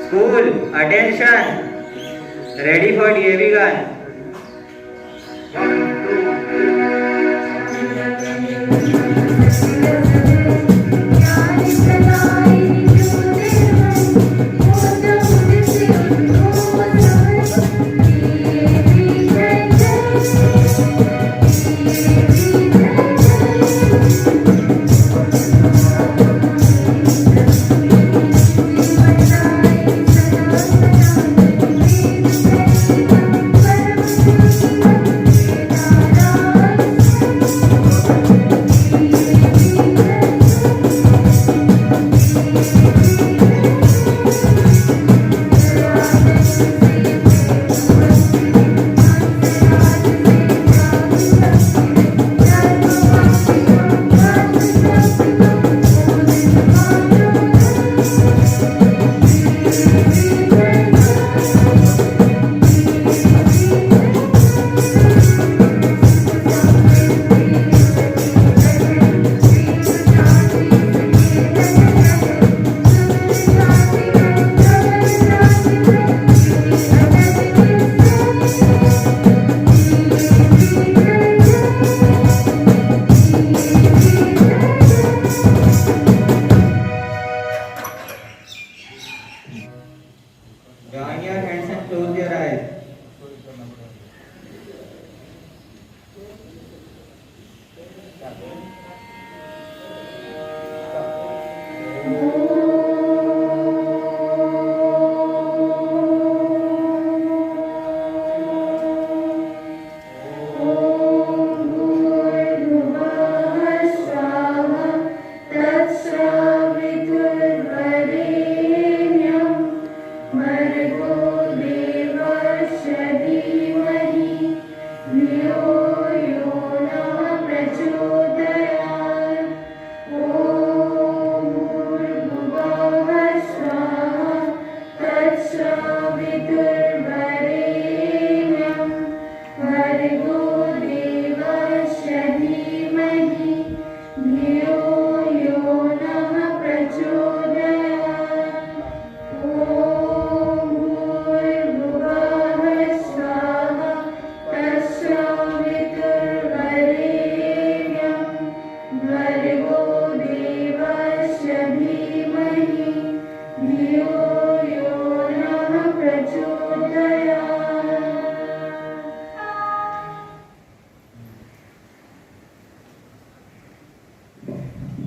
School, attention! Ready for DAV gun. Join your hands and close your eyes.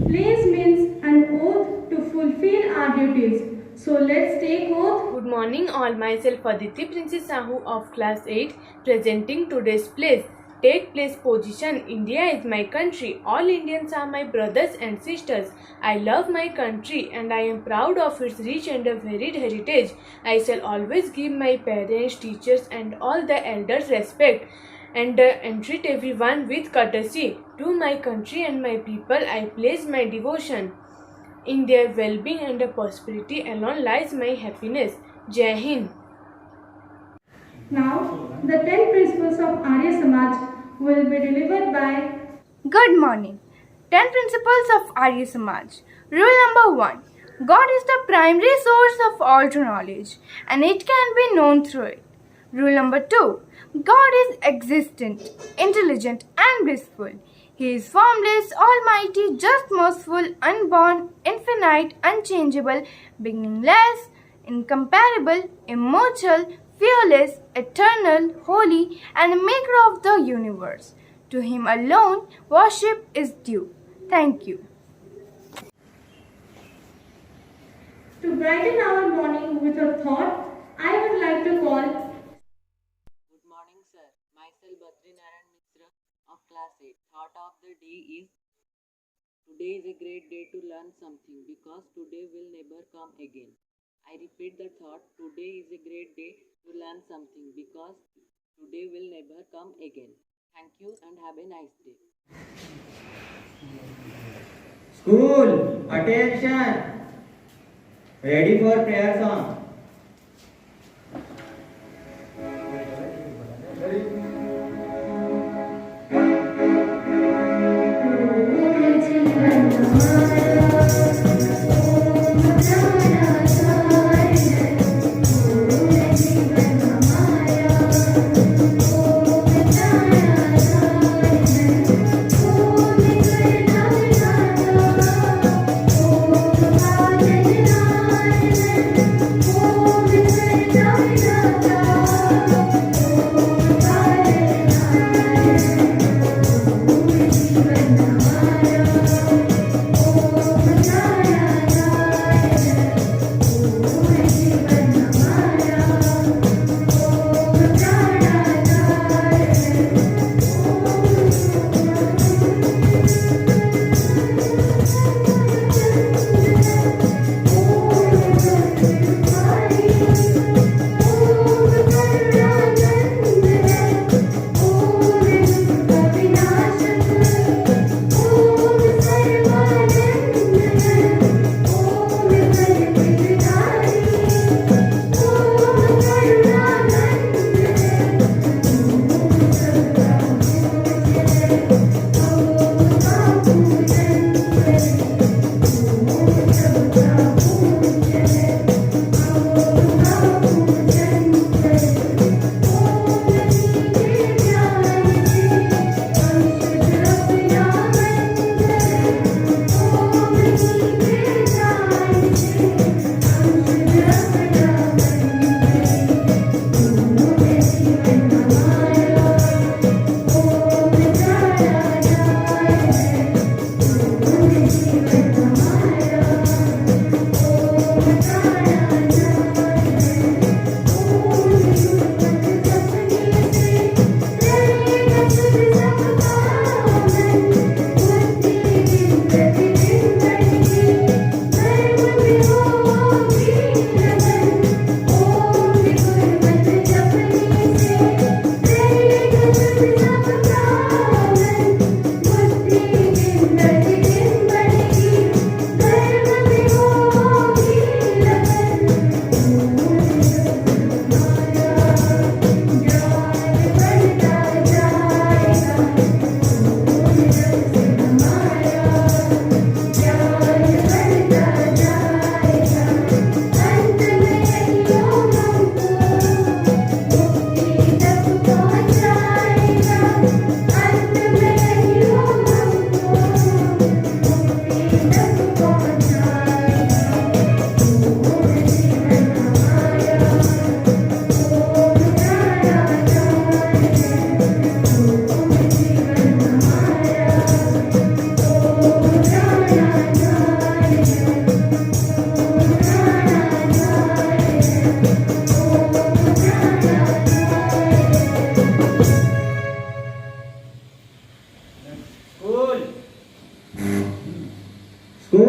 Pledge means an oath to fulfill our duties. So let's take oath. Good morning all. Myself Aditi Princess Sahu of class 8 presenting today's pledge. Take place position. India is my country. All Indians are my brothers and sisters. I love my country and I am proud of its rich and varied heritage. I shall always give my parents, teachers and all the elders respect and entreat everyone with courtesy. To my country and my people I pledge my devotion. In their well-being and prosperity alone lies my happiness. Jai Hind. Now, the 10 principles of Arya Samaj will be delivered by. Good morning. 10 principles of Arya Samaj. Rule number 1. God is the primary source of all true knowledge and it can be known through it. Rule number 2. God is existent, intelligent and blissful. He is formless, almighty, just, merciful, unborn, infinite, unchangeable, beginningless, incomparable, immortal, fearless, eternal, holy, and maker of the universe. To him alone worship is due. Thank you. To brighten our morning with a thought, I would like to call. Good morning, sir. Myself Badri Narayan Mishra of class 8. Thought of the day is: today is a great day to learn something because today will never come again. I repeat the thought: today is a great day to learn something because today will never come again. Thank you and have a nice day. School, attention! Ready for prayer song.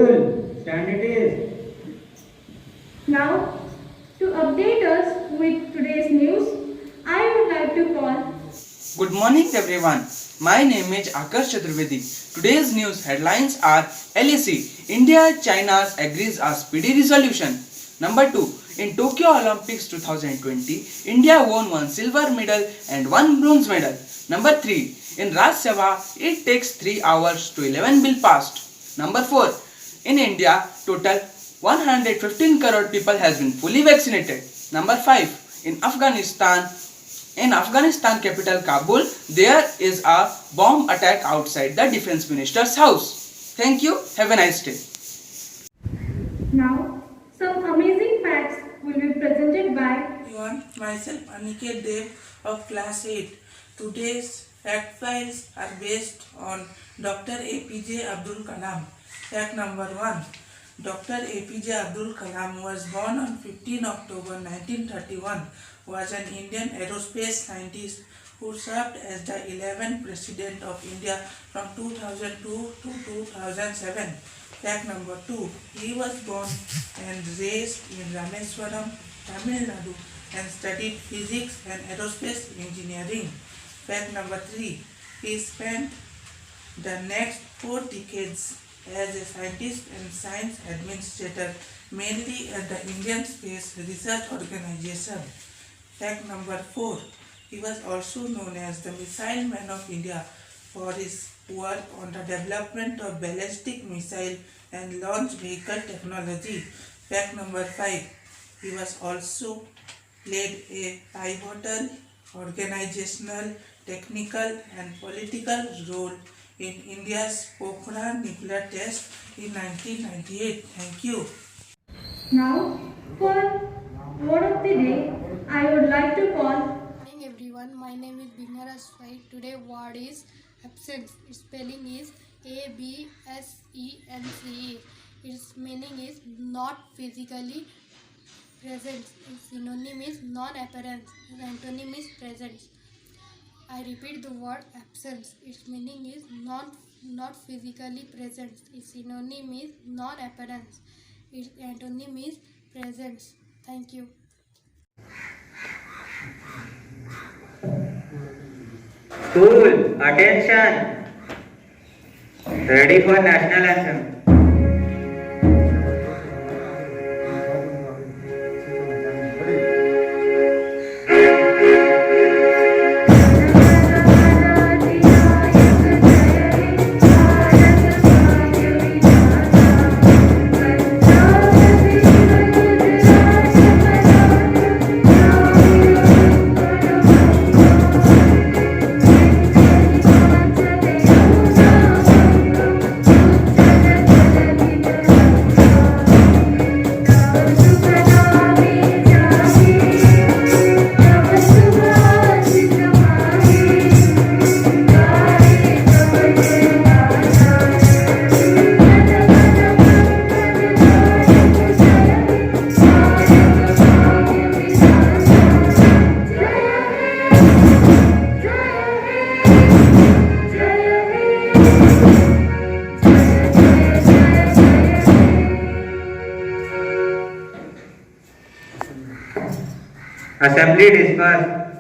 Stool, stand it is. Now, to update us with today's news, I would like to call Good morning everyone. My name is Akash Chaturvedi. Today's news headlines are LAC, India China agrees a speedy resolution. Number 2. In Tokyo Olympics 2020, India won 1 silver medal and 1 bronze medal. Number 3. In Rajya Sabha, it takes 3 hours to 11 bill passed. Number 4. In India, total 115 crore people has been fully vaccinated. Number 5. In Afghanistan capital Kabul, there is a bomb attack outside the defense minister's house. Thank you. Have a nice day. now some amazing facts will be presented by everyone, myself Aniket Dev of class 8. Today's fact files are based on Dr. APJ Abdul Kalam. Fact number 1. Dr. APJ Abdul Kalam was born on 15 October 1931, was an Indian aerospace scientist who served as the 11th President of India from 2002 to 2007. Fact number 2. He was born and raised in Rameswaram, Tamil Nadu and studied physics and aerospace engineering. Fact number 3. He spent the next 4 decades as a scientist and science administrator, mainly at the Indian Space Research Organization. Fact number 4. He was also known as the Missile Man of India for his work on the development of ballistic missile and launch vehicle technology. Fact number 5. He was also played a pivotal organizational, technical and political role in India's Pokhran nuclear test in 1998. Thank you. now for word of the day. I would like to call Good morning everyone, my name is Bingara Swai. Today word is absence. Its spelling is ABSENCE. Its meaning is not physically present. Its synonym is non-appearance. Its antonym is presence. I repeat the word absence. Its meaning is not physically present. Its synonym is non-appearance. Its antonym is presence. Thank you. School, attention. Ready for national anthem. Assembly dispersed.